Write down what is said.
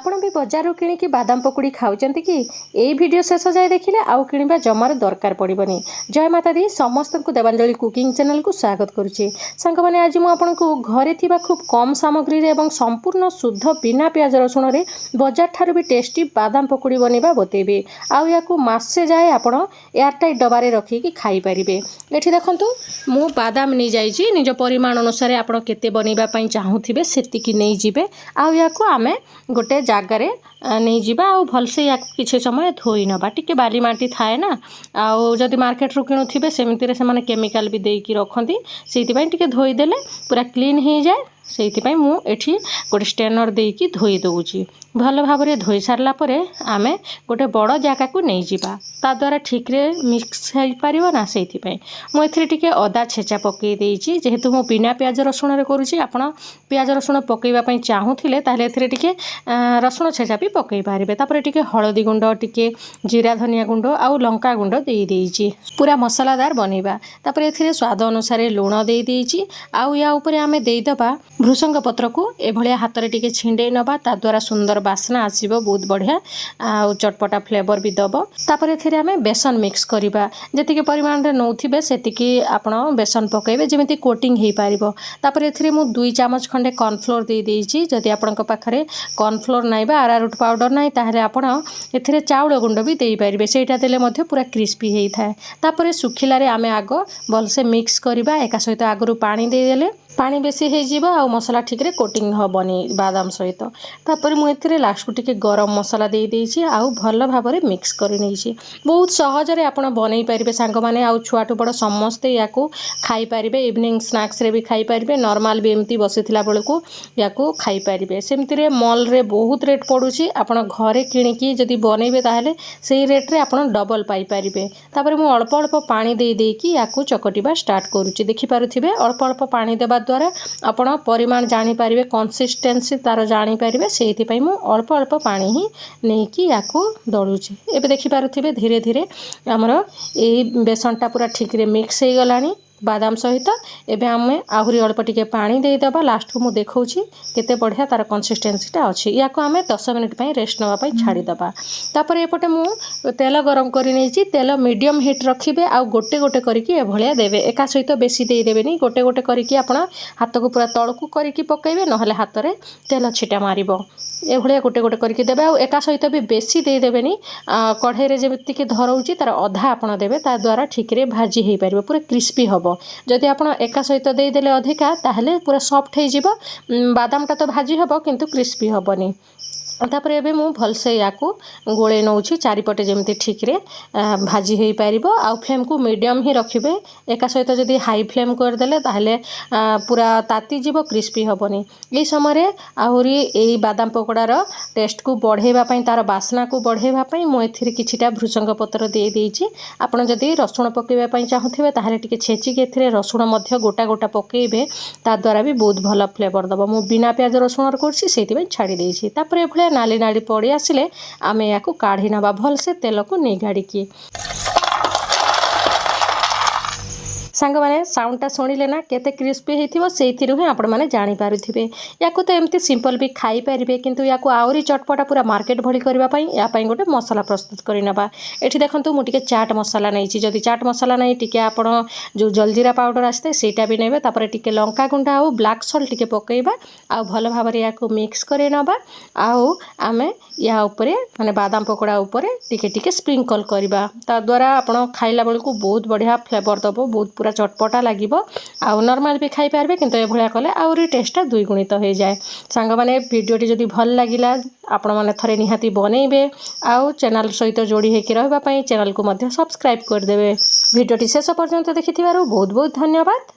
आपण भी बजार किणिकी बादाम पकुड़ी खाऊचंती कि एई वीडियो शेष जाए देखिले आउ किणिबा जमार दरकार पड़िबनी। जय माता दी समस्त को देवांजलि कुकिंग चैनल को स्वागत करुच्ची। सांग माने आज मु आपनको घरे थिबा खूब कम सामग्री रे एवं संपूर्ण शुद्ध बिना प्याज रसुण रे बजार ठारू भी टेस्टी बादाम पकुड़ी बनेबा बतेबे। आउ याकू मासे जाए आपण एयरटाइट डबारे रखिकी खाई परिबे। एठी देखंतु मु बादाम नै जाईची निज परिमाण अनुसार आपण केते बनेबा पई चाहूथिबे सेतिकी नै जिबे। आउ याकू आमे गोटे जगार नहीं जावा आ भलसे या किसी समय धोई नवा टिके बाली माटी थाए ना आउ जदि मार्केट रू किणुथिबे सेमिति रे सेमाने केमिकल भी देकी रखंती सेति टिके धोई देले पूरा क्लीन हो जाए। से मु एठी गोटे स्टेनर देकी धोई दउची भल भाव रे धोई सारला परे आमे गोटे बड़ जगह को नहीं जिबा ता द्वारा ठीक रे मिक्स हो पारिबो ना। सेति मु एथिरे टिके अदा छेचा पकई देइची जेहेतु मु बिना प्याज रसुण रे करूची। आपण प्याज रसुण पकईबा पई चाहूथिले ताहले एथिरे टिके रसुण छेचा भी पकई पारिबे। तापर टिके हळदी गुंड टिके जीरा धनिया गुंड आउ लंका गुंड देई देइची पूरा मसालादार बनेबा। तापर एथिरे स्वाद अनुसार लूण देई देइची आउ या ऊपर आमे देई दबा भृसंग पत्र को एभलिया हाथ रे टिके छिंडे नबा ता द्वारा सुंदर बास्ना आसीबो बहुत बढ़िया आउ चटपटा फ्लेवर भी दबो। तापर एथिरे आमे बेसन मिक्स करिबा जेतिके परिमाण रे नौथिबे सेतिकी आपण बेसन पकेबे जेमिति कोटिंग हेई पारिबो। तापर एथिरे मु 2 चमच खंडे कॉर्नफ्लोर देई देइची। जदि आपणक पाखरे कॉर्नफ्लोर नाइ बा अरारुट पाउडर नाइ ताहले आपण एथिरे चाउल गुंड भी देई पारिबे सेटा देले मध्ये पूरा क्रिस्पी हेई थाए। तापर सुखिला रे आमे आगो भलसे मिक्स करिबा एका सहित आगरु पानी देई देले पानी बेसी हो जीव आ मसला ठीक रे कोटिंग हबनी बादाम सहित। तापर मु एथिरे लास्ट को टिके गरम मसला देई देइची आउ भल भाव रे मिक्स करि नैची। बहुत सहज रे आपण बनै परिबे सांग माने आउ छुआटु बड़ समस्त याकू खाई परिबे। इवनिंग स्नैक्स रे भी खाई परिबे नॉर्मल भी एमती बसिथिला बेलकू याकू खाई परिबे। सेमती रे मॉल रे बहुत रेट पडुची आपण घरे किणिकी जदि बनैबे ताहले सेही रेट रे आपण डबल पाई परिबे। तापर मु अल्प अल्प पानी देई देकी याकू चकटिबा स्टार्ट करूची। देखि पारुथिबे अल्प अल्प पानी देबा द्वारा आपण परिमाण जानी पारिबे कंसिस्टेंसी तार जानी पारिबे। सेति पई मु अल्प अल्प पानी ही नेकी याकू दळुची। एबे देखि पारुथिबे धीरे धीरे हमर ए बेसनटा पूरा ठीक रे मिक्स हे गलानी बादाम सहित। एबे आमे आहुरी अल्प टिके पानी देई दबा लास्ट को मु देखौची केते बढ़िया तार कंसिस्टेंसीटा अछि। याकू आमे 10 मिनिट पई रेस्ट नवा पई छाडी दबा। तापर एपटे मु तेल गरम करि नैची तेल मीडियम हीट रखिबे आ गोटे गोटे करिकि ए भलिया देबे एका सहित बेसी देई देबेनी गोटे गोटे करिकि आपण हाथ को पूरा तळकू करिकि पकेबे नहले हाथ रे तेल छिटा मारिबो ए भलिया गोटे गोटे करिकि देबे आ एका सहित भी बेसी देई देबेनी कढ़ाई रे जेमिति कि धरौची तार आधा आपण देबे ता द्वारा ठीक रे भाजी हेई परिबो पूरा क्रिस्पी हबो। जदि आपण एका सहित देई देले अधिका ताहले पूरा सॉफ्ट हे जिवो बादामटा तो भाजी हबो किंतु क्रिस्पी हबोनी। तापर एबे मु भलसे याकू गोळे नौछि चारिपटे जेमति ठीक रे भाजी हेई पारिबो। आ फ्लेम को मीडियम ही रखिबे एका सहित जदि हाई फ्लेम कर देले ताहले पूरा ताती जीवो क्रिस्पी हबोनी। ए समय रे आहुरी एई बादाम पकोड़ार टेस्ट को बढ़ेबा पई तार बास्ना को बढ़ेबा पई मु एथिरे किछिटा भृसंग पत्र देई देइछि। आपण जदि रसुण पकेबा पई चाहुथिबे ताहले टिके छेची के एथिरे रसुण मध्य गोटा गोटा पकेइबे ता द्वारा भी बहुत भल फ्लेवर दबो। मु बिना प्याज रसुण करछि सेति पई छाडी देइछि। तापर ए भले नाली नाली पड़ी आसिले आमे याकू काढ़ी नबा भलसे तेल को निगाड़िकी। सांग माने साउंडटा शुणिले ना केते क्रिस्पी हेथिबो सेथिरु ही आपण माने जानि पारुथिबे। याकू तो एमती सिंपल भी खाई परिबे किंतु याकू आउरी चटपटा पूरा मार्केट भली करबा पई या पई गोटे मसाला प्रस्तुत करि नबा। एठी देखंतु मु टिके चाट मसाला नैछि जदि चाट मसाला नै टिके आपण जो जलजीरा पाउडर आस्ते सेटा भी नेबे। तापर टिके लंका गुंडा आउ ब्लैक सॉल्ट टिके पकेइबा आ भल भाव रे याकू मिक्स करे नबा आउ आमे या ऊपरे माने बादाम पकोड़ा ऊपरे टिके टिके स्प्रिंकल करबा ता द्वारा आपण खाइला बेलकू बहुत बढ़िया फ्लेवर दबो बहुत पूरा चटपटा लागिबो आ नॉर्मल भी खाई पारबे किंतु ए भलिया कले आउरी टेस्टटा दुई गुणित हो जाए। सांग माने वीडियोटी जदि भल लागिला आपण माने थरे निहाती बनेइबे आउ चैनल सहित जोड़ी हेकि रहबा पई चैनल को मध्य सब्सक्राइब कर देबे। वीडियोटी शेष पर्यंत देखिथिबारु बहुत बहुत धन्यवाद।